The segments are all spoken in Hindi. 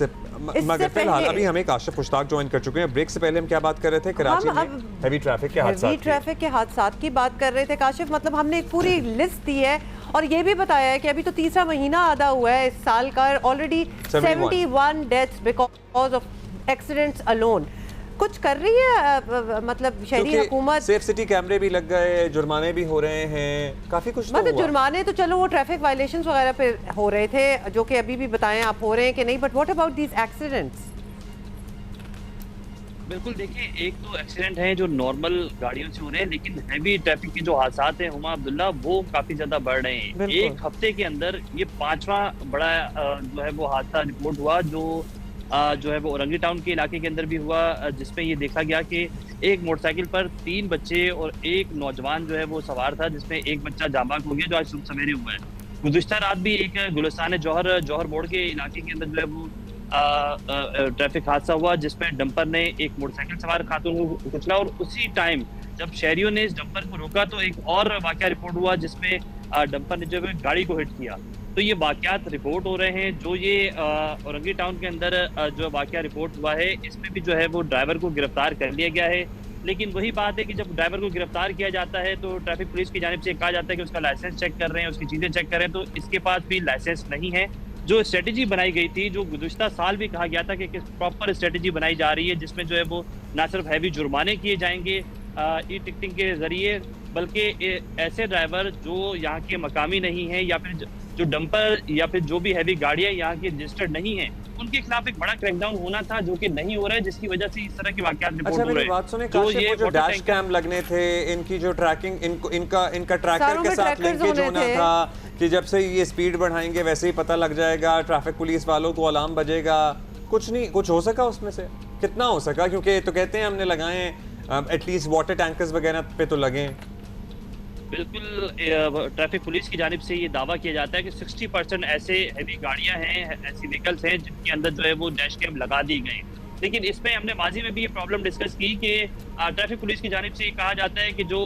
इससे मगर फिलहाल अभी हमें काशिफ मुश्ताक ज्वाइन कर चुके हैं। ब्रेक से पहले हम क्या बात कर रहे थे? कराची में हैवी ट्रैफिक के हादसात की बात कर रहे थे काशिफ। मतलब हमने एक पूरी लिस्ट दी है और ये भी बताया है कि अभी तो तीसरा महीना आधा हुआ है इस साल का, already 71 deaths because of accidents alone. कुछ कर रही है मतलब शहरी हुकूमत? सेफ सिटी कैमरे भी लग गए, जुर्माने भी हो रहे हैं, काफी कुछ मतलब जुर्माने तो चलो वो ट्रैफिक वायलेशंस वगैरह पे हो रहे थे जो कि अभी भी बताएं आप हो रहे हैं कि नहीं, but what about these accidents? बिल्कुल, देखिए एक तो एक्सीडेंट है जो नॉर्मल गाड़ियों से हो रहे हैं, लेकिन हैवी ट्रैफिक के जो हादसात हैं हुमा अब्दुल्ला वो काफी ज्यादा बढ़ रहे हैं। एक हफ्ते के अंदर ये 5वां बड़ा जो है वो हादसा रिपोर्ट हुआ जो है वो औरंगी टाउन के इलाके के अंदर भी हुआ, जिसमें ये देखा गया कि एक मोटरसाइकिल पर 3 बच्चे और एक नौजवान जो है वो सवार था, जिसमें एक बच्चा जांबाक हो गया जो आज सुबह सवेरे हुआ है। गुज़िश्ता रात भी एक गुलिस्तान जौहर मोड़ के इलाके के अंदर जो है वो ट्रैफिक हादसा हुआ, जिसमें डंपर ने एक मोटरसाइकिल सवार खातून को कुचला और उसी टाइम जब शहरियों ने इस डंपर को रोका तो एक और वाकया रिपोर्ट हुआ जिसमें डंपर ने जो है गाड़ी को हिट किया। तो ये वाकयात रिपोर्ट हो रहे हैं। जो ये औरंगी टाउन के अंदर जो वाकया रिपोर्ट हुआ है इसमें भी जो है वो ड्राइवर को गिरफ्तार कर लिया गया है, लेकिन वही बात है कि जब ड्राइवर को गिरफ्तार किया जाता है तो ट्रैफिक पुलिस की जानिब से कहा जाता है कि उसका लाइसेंस चेक कर रहे हैं, उसकी चीज़ें चेक कर रहे हैं, तो इसके पास भी लाइसेंस नहीं है। जो स्ट्रेटेजी बनाई गई थी, जो गुज़िश्ता साल भी कहा गया था कि प्रॉपर स्ट्रेटेजी बनाई जा रही है जिसमें जो है वो ना सिर्फ हैवी जुर्माने किए जाएंगे ई टिकटिंग के जरिए, बल्कि ऐसे ड्राइवर जो यहाँ के मकामी नहीं हैं या फिर जो डंपर या फिर जो भी हैवी गाड़ियाँ यहाँ की रजिस्टर्ड नहीं हैं उनके खिलाफ एक बड़ा क्रैकडाउन होना था, जो कि नहीं हो रहा है, जिसकी वजह से इस तरह की वाकयात रिपोर्ट हो रहे हैं। बात सुने काशिफ, जो डैश कैम लगने थे, इनकी जो ट्रैकिंग इनका ट्रैकर के साथ लिंकेज होना था कि जब से ये स्पीड बढ़ाएंगे वैसे ही पता लग जाएगा, ट्रैफिक पुलिस वालों को अलार्म बजेगा। कुछ नहीं, कुछ हो सका उसमें से? कितना हो सका? क्योंकि तो कहते हैं हमने लगाए एटलीस्ट वाटर टैंकर्स वगैरह पे तो लगे। बिल्कुल, ट्रैफिक पुलिस की जानिब से ये दावा किया जाता है कि 60% ऐसे हैवी गाड़ियां हैं, ऐसी व्हीकल्स हैं जिनके अंदर जो है वो डैश कैम लगा दी गए। लेकिन इसमें हमने माजी में भी ये प्रॉब्लम डिस्कस की कि ट्रैफिक पुलिस की जानिब से ये कहा जाता है कि जो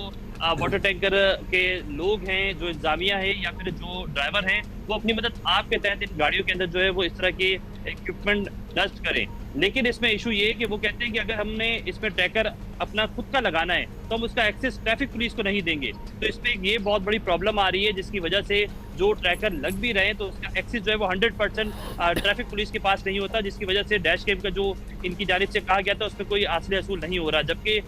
वाटर टैंकर के लोग हैं, जो इंतजामिया है या फिर जो ड्राइवर हैं, वो अपनी मदद आपके तहत इन गाड़ियों के अंदर जो है वो इस तरह के इक्विपमेंट नष्ट करें। लेकिन इसमें इशू ये है कि वो कहते हैं कि अगर हमने इसमें ट्रैकर अपना खुद का लगाना है तो हम उसका एक्सेस ट्रैफिक पुलिस को नहीं देंगे। तो इसमें ये बहुत बड़ी प्रॉब्लम आ रही है, जिसकी वजह से जो ट्रैकर लग भी रहे हैं तो उसका एक्सेस जो है वो 100% ट्रैफिक पुलिस के पास नहीं होता, जिसकी वजह से डैश कैम का जो इनकी जानिब से कहा गया था उसमें कोई हासिल असूल नहीं हो रहा। जबकि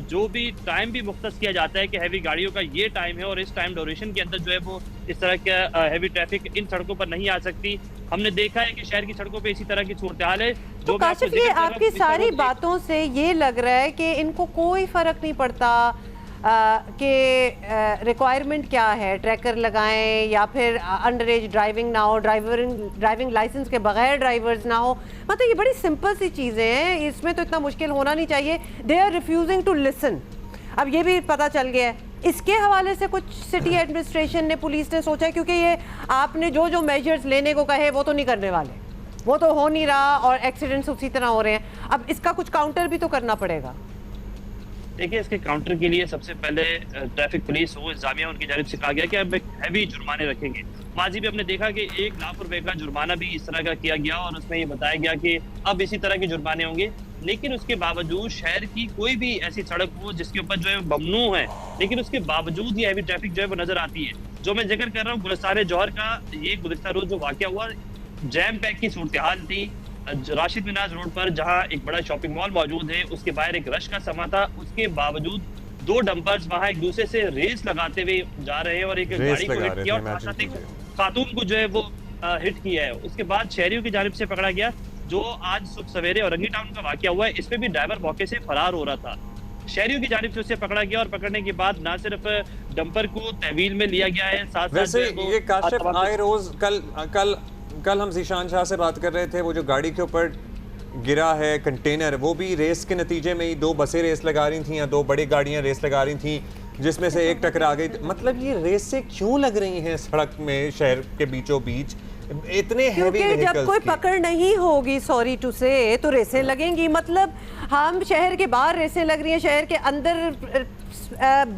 जो भी टाइम भी मुख्तस किया जाता है कि हैवी गाड़ियों का ये टाइम है और इस टाइम ड्यूरेशन के अंदर जो है वो इस तरह का हैवी ट्रैफिक इन सड़कों पर नहीं आ सकती। हमने देखा है कि शहर की सड़कों पे इसी तरह की सूरत हाल है। तो काशिफ, ये आपकी सारी बातों से ये लग रहा है कि इनको कोई फर्क नहीं पड़ता कि रिक्वायरमेंट क्या है, ट्रैकर लगाएं या फिर अंडर एज ड्राइविंग ना हो, ड्राइविंग लाइसेंस के बगैर ड्राइवर्स ना हो। मतलब ये बड़ी सिंपल सी चीज़ें हैं, इसमें तो इतना मुश्किल होना नहीं चाहिए। They are refusing to listen. अब ये भी पता चल गया है। इसके हवाले से कुछ सिटी एडमिनिस्ट्रेशन ने, पुलिस ने सोचा है, क्योंकि ये आपने जो मेजर्स लेने को कहे वो तो नहीं करने वाले, वो तो हो नहीं रहा और एक्सीडेंट्स उसी तरह हो रहे हैं। अब इसका कुछ काउंटर भी तो करना पड़ेगा। देखिए, इसके काउंटर के लिए सबसे पहले ट्रैफिक पुलिस हो, इंतजामिया, उनकी जानिब से कहा गया कि अब हैवी जुर्माने रखेंगे। माजी भी हमने देखा कि 1 लाख रुपए का जुर्माना भी इस तरह का किया गया और उसमें ये बताया गया कि अब इसी तरह के जुर्माने होंगे। लेकिन उसके बावजूद शहर की कोई भी ऐसी सड़क हो जिसके ऊपर जो है ममनू है, लेकिन उसके बावजूद ये हैवी ट्रैफिक जो है वो नजर आती है। जो मैं जिक्र कर रहा हूँ गुलिस्तान जौहर का, ये गुलिस्तान रोड जो वाकया हुआ, जैम पैक की सूरत हाल थी राशिद मिनाज रोड पर, जहाँ एक बड़ा शॉपिंग मॉल मौजूद है, उसके बाहर एक रश का समा था। उसके बावजूद 2 डंपर्स वहां एक दूसरे से रेस लगाते हुए जा रहे हैं और एक गाड़ी को हिट किया और साथ एक खातून को जो है वो हिट किया है। उसके बाद शहरियों की जानिब से पकड़ा गया। जो आज सुबह सवेरे औरंगी टाउन का वाकया हुआ है, इसमें भी ड्राइवर मौके से फरार हो रहा था। शहरियों की जानिब से उसे पकड़ा गया और पकड़ने के बाद ना सिर्फ डंपर को तहवील में लिया गया है, साथ वैसे ये काशिफ आए रोज कल हम ज़ीशान शाह से बात कर रहे थे, वो जो गाड़ी के ऊपर गिरा है कंटेनर, वो भी रेस के नतीजे में ही 2 बसें रेस लगा रही थी या 2 बड़ी गाड़ियां रेस लगा रही थी, जिसमें से एक टकरा गई। मतलब ये रेस से क्यों लग रही हैं सड़क में, शहर के बीचों बीच इतने हैवी व्हीकल्स? जब कोई पकड़ नहीं होगी, सॉरी टू से, तो रेसें लगेंगी। मतलब हम शहर के बाहर रेसें लग रही हैं, शहर के अंदर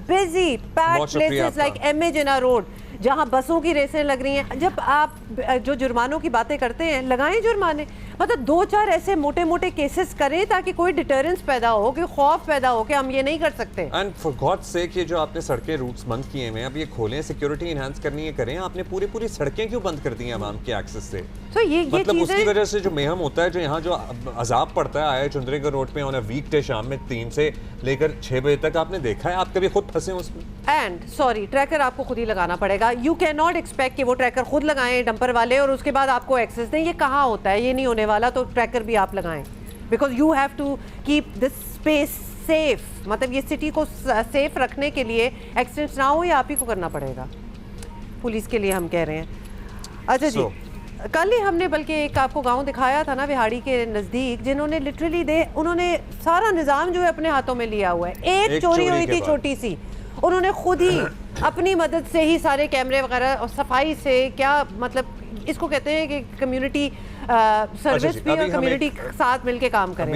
busy packed places like MA Jinnah road जहां बसों की रेसें लग रही हैं। जब आप जो जुर्मानों की बातें करते हैं, लगाएं जुर्माने। मतलब 2-4 ऐसे मोटे मोटे केसेस करें ताकि कोई डिटरेंस पैदा हो, कि खौफ पैदा हो कि हम ये नहीं कर सकते। एंड फॉर गॉड सेक ये जो आपने सड़कें रूट्स बंद किए हुए हैं अब ये खोलें, सिक्योरिटी इनहांस करनी है करें। आपने पूरी सड़कें क्यों बंद कर दी हैं आवाम के एक्सेस से? तो ये मतलब उसकी चीजें वजह से जो मेहम होता है, जो यहाँ जो अजाब पड़ता है आया चुंदरीगढ़ रोड पे ऑन अ वीकडे शाम में 3 से लेकर 6 बजे तक, आपने देखा है? आप कभी खुद फंसे उसमें? एंड सॉरी, ट्रैकर आपको खुद ही लगाना पड़ेगा। यू कैन नॉट एक्सपेक्ट कि वो ट्रैकर खुद लगाएं डंपर वाले और उसके बाद आपको एक्सेस दें। ये कहाँ होता है, ये नहीं होने वाला। तो ट्रैकर भी आप लगाएं, because you have to keep this space safe. मतलब ये सिटी को सेफ रखने के लिए एक्सीडेंट्स ना हो, ये आप ही को करना पड़ेगा, पुलिस के लिए हम कह रहे हैं। अच्छा जी, कल ही हमने बल्कि एक आपको गांव दिखाया था ना बिहाड़ी के नज़दीक, जिन्होंने लिटरली उन्होंने सारा निज़ाम जो है अपने हाथों में लिया हुआ है। एक चोरी हुई थी छोटी सी, उन्होंने खुद ही अपनी मदद से ही सारे कैमरे वगैरह और सफाई से, क्या मतलब इसको कहते हैं कि कम्युनिटी सर्विस भी, और कम्युनिटी साथ मिलके काम करें।